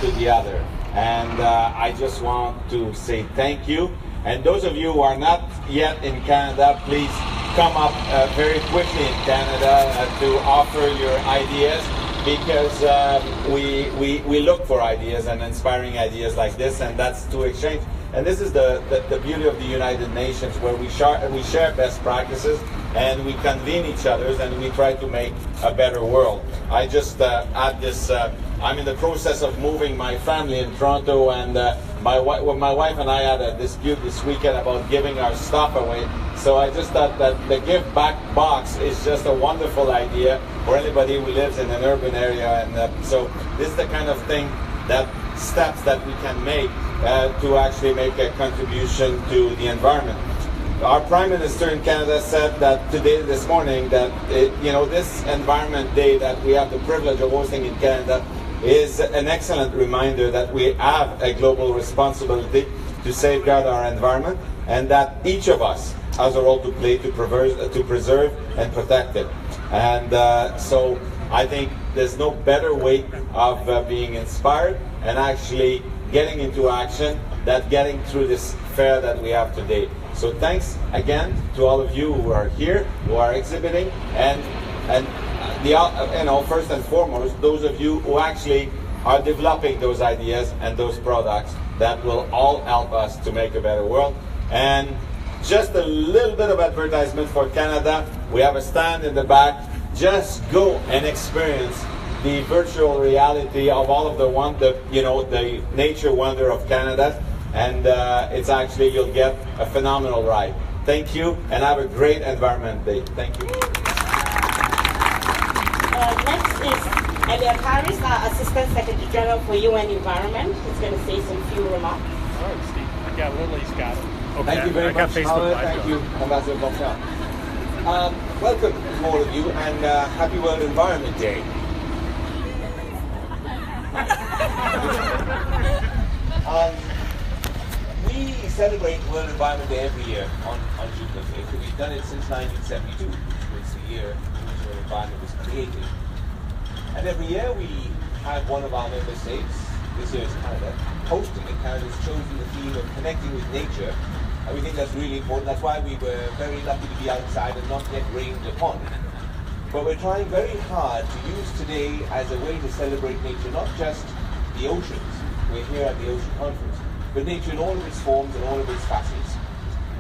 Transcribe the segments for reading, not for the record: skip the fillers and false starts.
to the other. And I just want to say thank you. And those of you who are not yet in Canada, please come up very quickly in Canada to offer your ideas, because we look for ideas and inspiring ideas like this, and that's to exchange. And this is the beauty of the United Nations, where we share best practices and we convene each other and we try to make a better world. I just add this, I'm in the process of moving my family in Toronto, and my wife and I had a dispute this weekend about giving our stuff away. So I just thought that the give back box is just a wonderful idea for anybody who lives in an urban area. And so this is the kind of thing, that steps that we can make to actually make a contribution to the environment. Our Prime Minister in Canada said that this morning, that this Environment Day that we have the privilege of hosting in Canada is an excellent reminder that we have a global responsibility to safeguard our environment, and that each of us has a role to play to preserve and protect it. And so I think there's no better way of being inspired and actually getting into action than getting through this fair that we have today. So thanks again to all of you who are here, who are exhibiting, and first and foremost, those of you who actually are developing those ideas and those products that will all help us to make a better world. And just a little bit of advertisement for Canada. We have a stand in the back. Just go and experience the virtual reality of all of the nature wonder of Canada. And it's actually, you'll get a phenomenal ride. Thank you, and have a great Environment Day. Thank you. Next is Elliot Harris, Assistant Secretary General for UN Environment. He's going to say some few remarks. All right, Steve. Yeah, Lily's got it. Okay. Thank you very much, Howard. Thank you, Ambassador Bonfant. Welcome, all of you, and happy World Environment Day. We celebrate World Environment Day every year on June the 5th. We've done it since 1972, which is the year in which World Environment was created. And every year we have one of our member states, this year is Canada, hosting it. Canada's chosen the theme of connecting with nature, and we think that's really important. That's why we were very lucky to be outside and not get rained upon. But we're trying very hard to use today as a way to celebrate nature, not just the oceans. We're here at the Ocean Conference, but nature in all of its forms and all of its facets.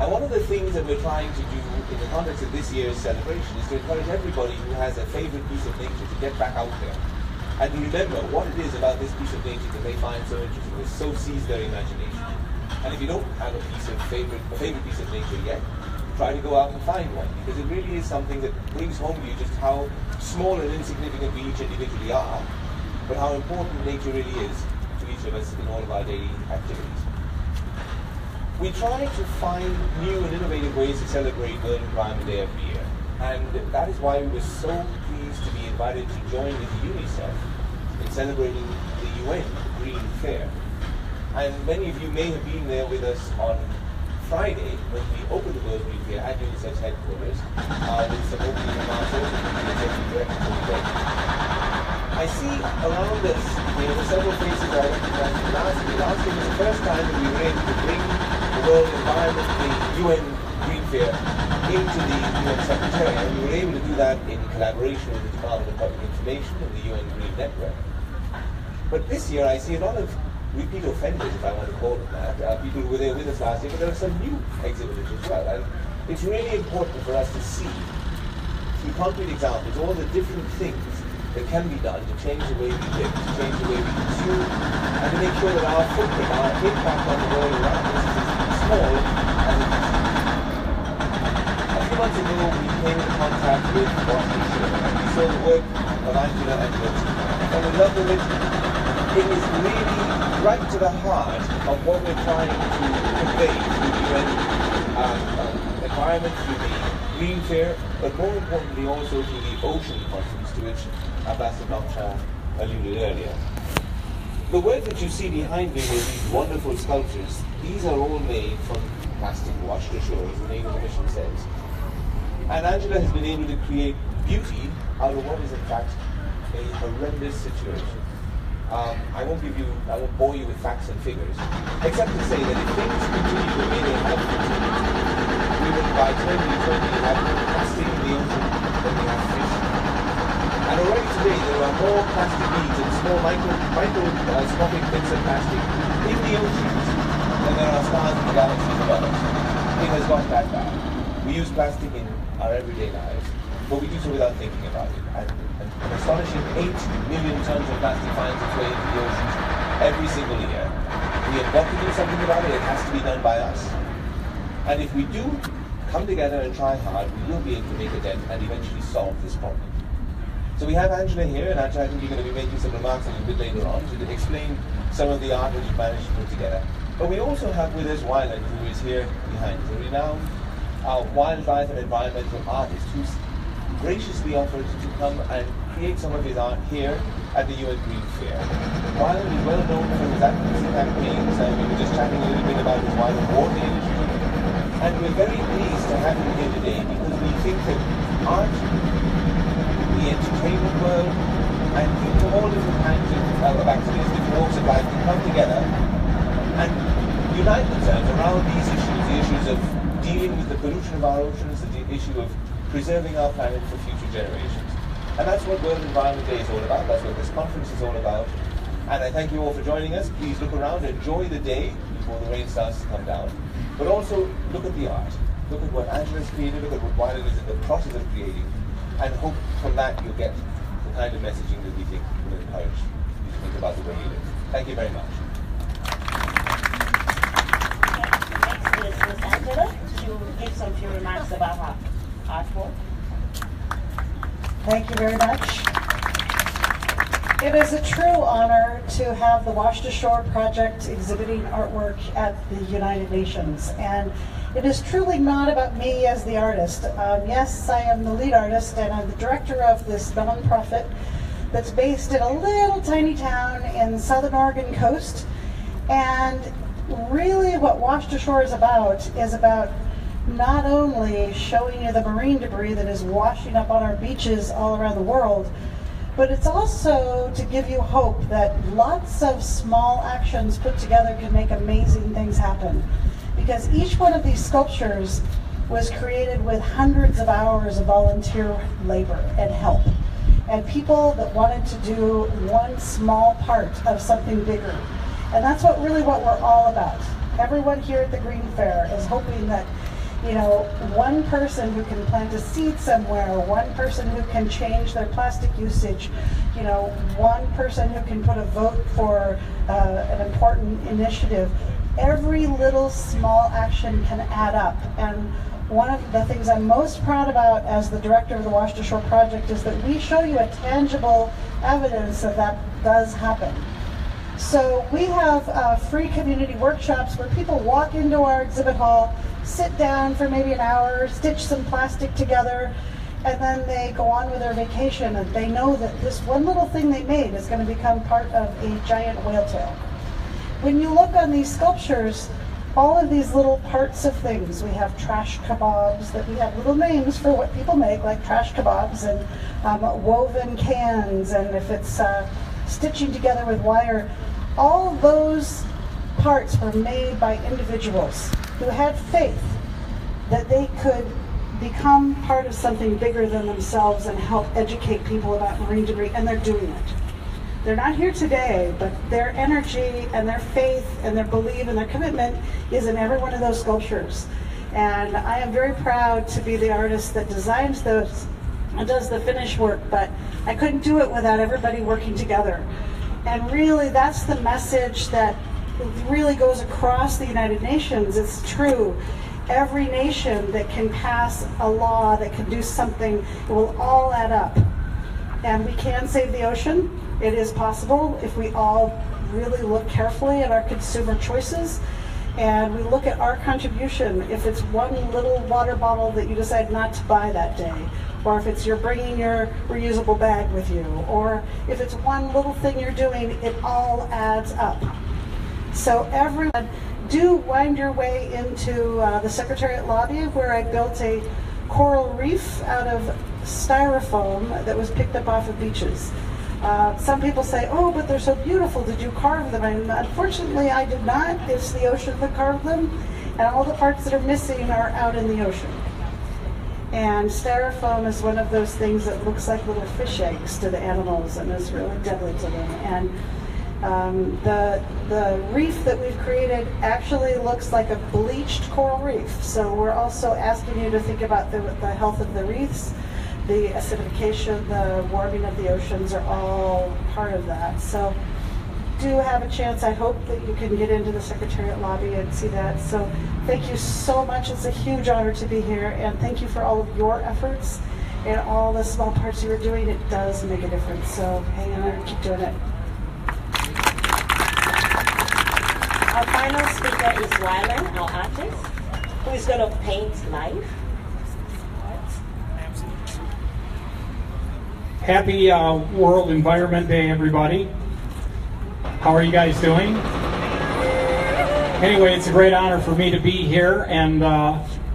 And one of the things that we're trying to do in the context of this year's celebration is to encourage everybody who has a favorite piece of nature to get back out there and to remember what it is about this piece of nature that they find so interesting, that so seize their imagination. And if you don't have a favorite piece of nature yet, try to go out and find one, because it really is something that brings home to you just how small and insignificant we each individually are, but how important nature really is to each of us in all of our daily activities. We try to find new and innovative ways to celebrate World Environment Day every year, and that is why we were so pleased to be invited to join with UNICEF in celebrating the UN Green Fair. And many of you may have been there with us on Friday when we opened the World Green Fair at UNICEF's headquarters with some opening remarks also from the Executive Director for the day. I see around us, several faces I recognized from last year. Last year was the first time that we were able to bring the World Environment, the UN Green Fair, into the UN Secretariat, and we were able to do that in collaboration with the Department of Public Information and the UN Green Network. But this year I see a lot of repeat offenders, if I want to call them that, people who were there with us last year, but there are some new exhibitors as well. And it's really important for us to see, through concrete examples, all the different things that can be done to change the way we live, to change the way we consume, and to make sure that our footprint, our impact on the world around us is as small as it is. A few months ago, we came into contact with Boston Sugar, and we saw the work of Angela and Rich, and we loved it. It is really right to the heart of what we're trying to convey through the UN environment, through the Green Fair, but more importantly also through the Ocean Conference, to which Ambassador Bonfant alluded earlier. The work that you see behind me with these wonderful sculptures, these are all made from plastic washed ashore, as the name of the mission says. And Angela has been able to create beauty out of what is in fact a horrendous situation. I won't bore you with facts and figures, except to say that if things continue the way they have continued, we will by 2020 have more plastic in the ocean than we have fish. And already today there are more plastic beads and small microscopic bits of plastic in the oceans than there are stars in the galaxies above us. It has got that bad. We use plastic in our everyday lives, but we do so without thinking about it. And an astonishing 8 million tons of plastic finds its way into the oceans every single year. We have got to do something about it. It has to be done by us. And if we do come together and try hard, we will be able to make a dent and eventually solve this problem. So we have Angela here, and Angela, I think you're going to be making some remarks a little bit later on to explain some of the art that we've managed to put together. But we also have with us Wyland, who is here behind us, a renowned wildlife and environmental artist who's graciously offered to come and create some of his art here at the UN Green Fair. Wyland is well known for his advocacy campaigns, and we were just chatting a little bit about his Wyland Water Initiative. And we're very pleased to have him here today because we think that art, the entertainment world, and people of all different kinds of activities, different walks of life can come together and unite themselves around these issues, the issues of dealing with the pollution of our oceans, the issue of preserving our planet for future generations. And that's what World Environment Day is all about, that's what this conference is all about. And I thank you all for joining us. Please look around, enjoy the day before the rain starts to come down. But also look at the art. Look at what Angela's created, look at what Wyland is in the process of creating, and hope from that you'll get the kind of messaging that we think will encourage you to think about the way you live. Thank you very much. Next is Ms. Angela. She will give some few remarks about her artwork. Thank you very much. It is a true honor to have the Wash to Shore project exhibiting artwork at the United Nations. And it is truly not about me as the artist. Yes, I am the lead artist and I'm the director of this nonprofit that's based in a little tiny town in southern Oregon coast. And really what Wash to Shore is about not only showing you the marine debris that is washing up on our beaches all around the world, but it's also to give you hope that lots of small actions put together can make amazing things happen. Because each one of these sculptures was created with hundreds of hours of volunteer labor and help. And people that wanted to do one small part of something bigger. And that's what we're all about. Everyone here at the Green Fair is hoping that, you know, one person who can plant a seed somewhere, one person who can change their plastic usage, you know, one person who can put a vote for an important initiative. Every little small action can add up. And one of the things I'm most proud about as the director of the Wash to Shore project is that we show you a tangible evidence that does happen. So we have free community workshops where people walk into our exhibit hall, sit down for maybe an hour, stitch some plastic together, and then they go on with their vacation and they know that this one little thing they made is going to become part of a giant whale tail. When you look on these sculptures, all of these little parts of things, we have trash kebabs that we have little names for what people make, like trash kebabs, and woven cans, and if it's stitching together with wire, all those parts were made by individuals who had faith that they could become part of something bigger than themselves and help educate people about marine debris, and they're doing it. They're not here today, but their energy and their faith and their belief and their commitment is in every one of those sculptures. And I am very proud to be the artist that designs those and does the finish work, but I couldn't do it without everybody working together. And really, that's the message that really goes across the United Nations. It's true. Every nation that can pass a law, that can do something, it will all add up. And we can save the ocean. It is possible if we all really look carefully at our consumer choices and we look at our contribution. If it's one little water bottle that you decide not to buy that day, or if it's you're bringing your reusable bag with you, or if it's one little thing you're doing, it all adds up. So everyone, do wind your way into the Secretariat lobby where I built a coral reef out of styrofoam that was picked up off of beaches. Some people say, oh, but they're so beautiful, did you carve them? And unfortunately, I did not. It's the ocean that carved them, and all the parts that are missing are out in the ocean. And styrofoam is one of those things that looks like little fish eggs to the animals and is really deadly to them. And the reef that we've created actually looks like a bleached coral reef. So we're also asking you to think about the health of the reefs. The acidification, the warming of the oceans are all part of that. So do have a chance. I hope that you can get into the Secretariat lobby and see that. So thank you so much. It's a huge honor to be here, and thank you for all of your efforts and all the small parts you are doing. It does make a difference. So hang in there and keep doing it. Our final speaker is Wyland, our artist, who is going to paint live. Happy World Environment Day, everybody. How are you guys doing? Anyway, it's a great honor for me to be here and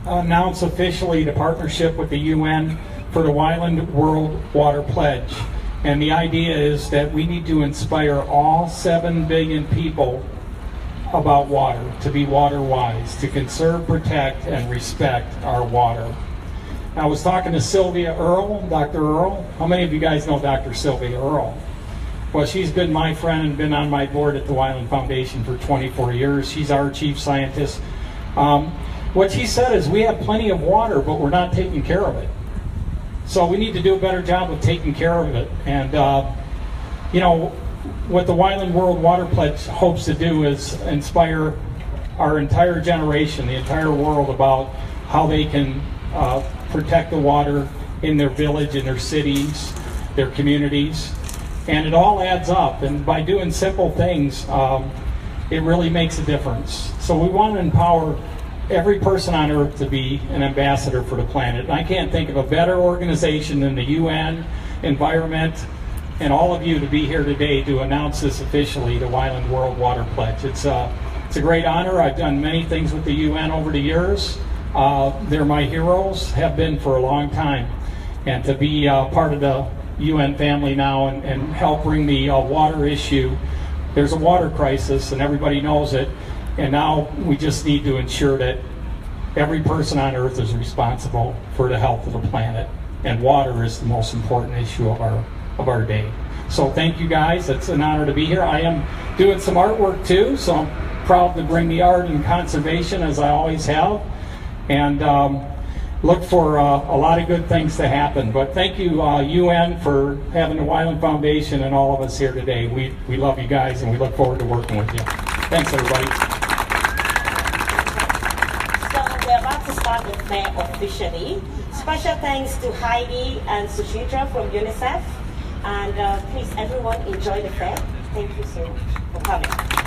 announce officially the partnership with the UN for the Wyland World Water Pledge. And the idea is that we need to inspire all 7 billion people about water, to be water wise, to conserve, protect, and respect our water. I was talking to Sylvia Earle, Dr. Earle. How many of you guys know Dr. Sylvia Earle? Well, she's been my friend and been on my board at the Wyland Foundation for 24 years. She's our chief scientist. What she said is we have plenty of water, but we're not taking care of it. So we need to do a better job of taking care of it. And, you know, what the Wyland World Water Pledge hopes to do is inspire our entire generation, the entire world, about how they can protect the water in their village, in their cities, their communities. And it all adds up, and by doing simple things, it really makes a difference. So we want to empower every person on earth to be an ambassador for the planet. And I can't think of a better organization than the UN, Environment, and all of you to be here today to announce this officially, the Wyland World Water Pledge. It's a great honor. I've done many things with the UN over the years. They're my heroes, have been for a long time. And to be part of the UN family now and help bring the water issue. There's a water crisis and everybody knows it, and now we just need to ensure that every person on earth is responsible for the health of the planet, and water is the most important issue of our day. So thank you guys. It's an honor to be here. I am doing some artwork too, so I'm proud to bring the art and conservation as I always have, and look for a lot of good things to happen. But thank you, UN, for having the Wyland Foundation and all of us here today. We love you guys, and we look forward to working with you. Thanks, everybody. So we're about to start the fair officially. Special thanks to Heidi and Suchitra from UNICEF. And please, everyone, enjoy the fair. Thank you so much for coming.